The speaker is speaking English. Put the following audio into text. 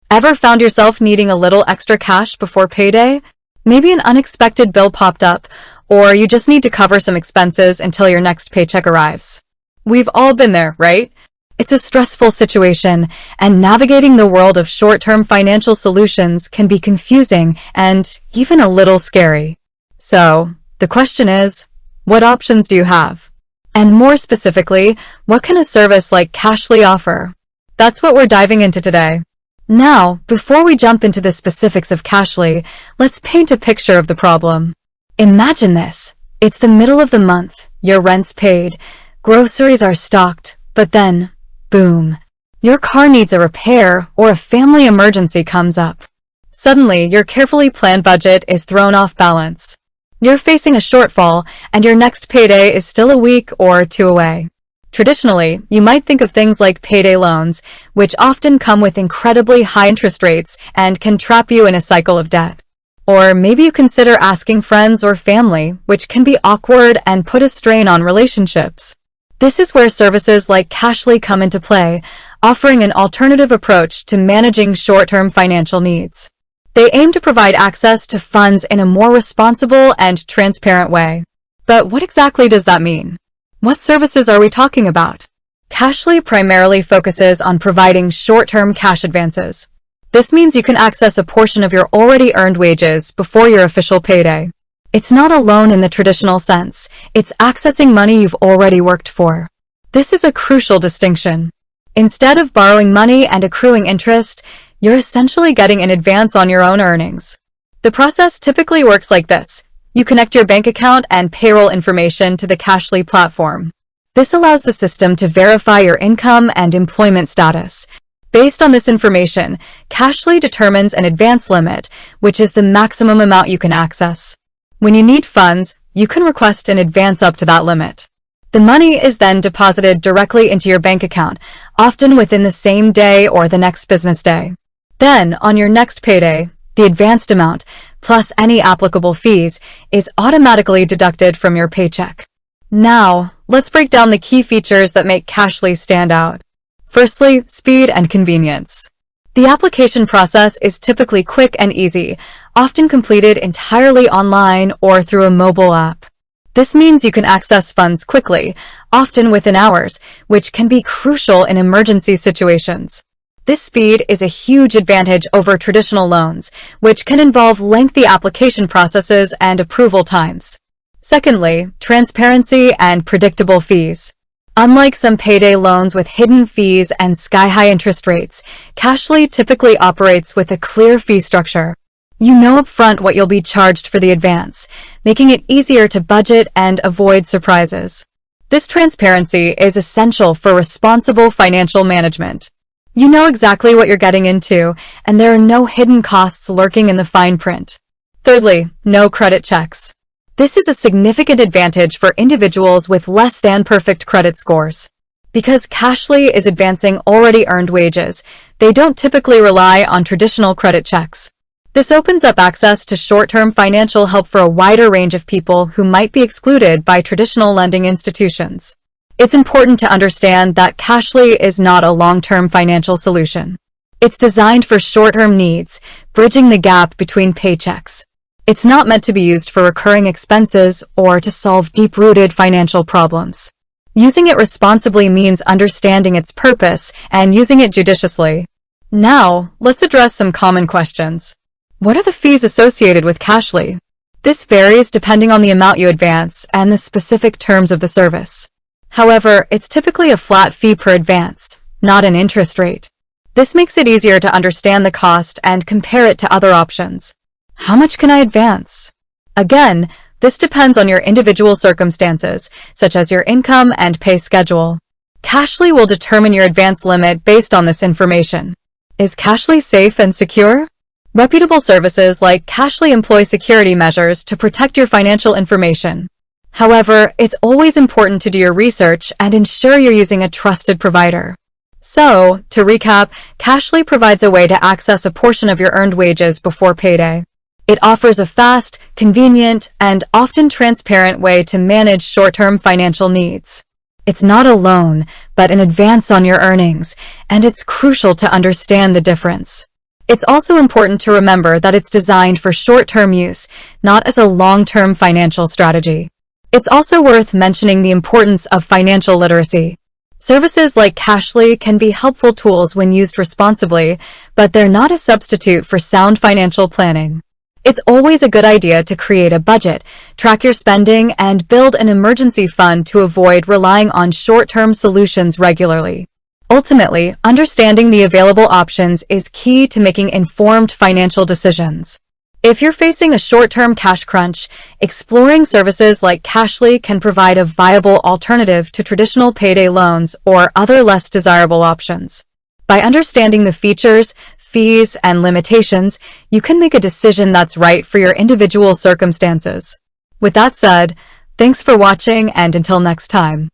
Ever found yourself needing a little extra cash before payday? Maybe an unexpected bill popped up, or you just need to cover some expenses until your next paycheck arrives. We've all been there, right? It's a stressful situation, and navigating the world of short-term financial solutions can be confusing and even a little scary. So, the question is, what options do you have? And more specifically, what can a service like Cashli offer? That's what we're diving into today. Now, before we jump into the specifics of Cashli, let's paint a picture of the problem. Imagine this. It's the middle of the month, your rent's paid, groceries are stocked, but then, boom, your car needs a repair or a family emergency comes up. Suddenly, your carefully planned budget is thrown off balance. You're facing a shortfall, and your next payday is still a week or two away. Traditionally, you might think of things like payday loans, which often come with incredibly high interest rates and can trap you in a cycle of debt. Or maybe you consider asking friends or family, which can be awkward and put a strain on relationships. This is where services like Cashli come into play, offering an alternative approach to managing short-term financial needs. They aim to provide access to funds in a more responsible and transparent way. But what exactly does that mean? What services are we talking about? Cashli primarily focuses on providing short-term cash advances. This means you can access a portion of your already earned wages before your official payday. It's not a loan in the traditional sense. It's accessing money you've already worked for. This is a crucial distinction. Instead of borrowing money and accruing interest, you're essentially getting an advance on your own earnings. The process typically works like this. You connect your bank account and payroll information to the Cashli platform. This allows the system to verify your income and employment status. Based on this information, Cashli determines an advance limit, which is the maximum amount you can access. When you need funds, you can request an advance up to that limit. The money is then deposited directly into your bank account, often within the same day or the next business day. Then, on your next payday, the advanced amount, plus any applicable fees, is automatically deducted from your paycheck. Now, let's break down the key features that make Cashli stand out. Firstly, speed and convenience. The application process is typically quick and easy, often completed entirely online or through a mobile app. This means you can access funds quickly, often within hours, which can be crucial in emergency situations. This speed is a huge advantage over traditional loans, which can involve lengthy application processes and approval times. Secondly, transparency and predictable fees. Unlike some payday loans with hidden fees and sky-high interest rates, Cashli typically operates with a clear fee structure. You know upfront what you'll be charged for the advance, making it easier to budget and avoid surprises. This transparency is essential for responsible financial management. You know exactly what you're getting into, and there are no hidden costs lurking in the fine print. Thirdly, no credit checks. This is a significant advantage for individuals with less than perfect credit scores. Because Cashli is advancing already earned wages, they don't typically rely on traditional credit checks. This opens up access to short-term financial help for a wider range of people who might be excluded by traditional lending institutions. It's important to understand that Cashli is not a long-term financial solution. It's designed for short-term needs, bridging the gap between paychecks. It's not meant to be used for recurring expenses or to solve deep-rooted financial problems. Using it responsibly means understanding its purpose and using it judiciously. Now, let's address some common questions. What are the fees associated with Cashli? This varies depending on the amount you advance and the specific terms of the service. However, it's typically a flat fee per advance, not an interest rate. This makes it easier to understand the cost and compare it to other options. How much can I advance? Again, this depends on your individual circumstances, such as your income and pay schedule. Cashli will determine your advance limit based on this information. Is Cashli safe and secure? Reputable services like Cashli employ security measures to protect your financial information. However, it's always important to do your research and ensure you're using a trusted provider. So, to recap, Cashli provides a way to access a portion of your earned wages before payday. It offers a fast, convenient, and often transparent way to manage short-term financial needs. It's not a loan, but an advance on your earnings, and it's crucial to understand the difference. It's also important to remember that it's designed for short-term use, not as a long-term financial strategy. It's also worth mentioning the importance of financial literacy. Services like Cashli can be helpful tools when used responsibly, but they're not a substitute for sound financial planning. It's always a good idea to create a budget, track your spending, and build an emergency fund to avoid relying on short-term solutions regularly. Ultimately, understanding the available options is key to making informed financial decisions. If you're facing a short-term cash crunch, exploring services like Cashli can provide a viable alternative to traditional payday loans or other less desirable options. By understanding the features, fees, and limitations, you can make a decision that's right for your individual circumstances. With that said, thanks for watching, and until next time.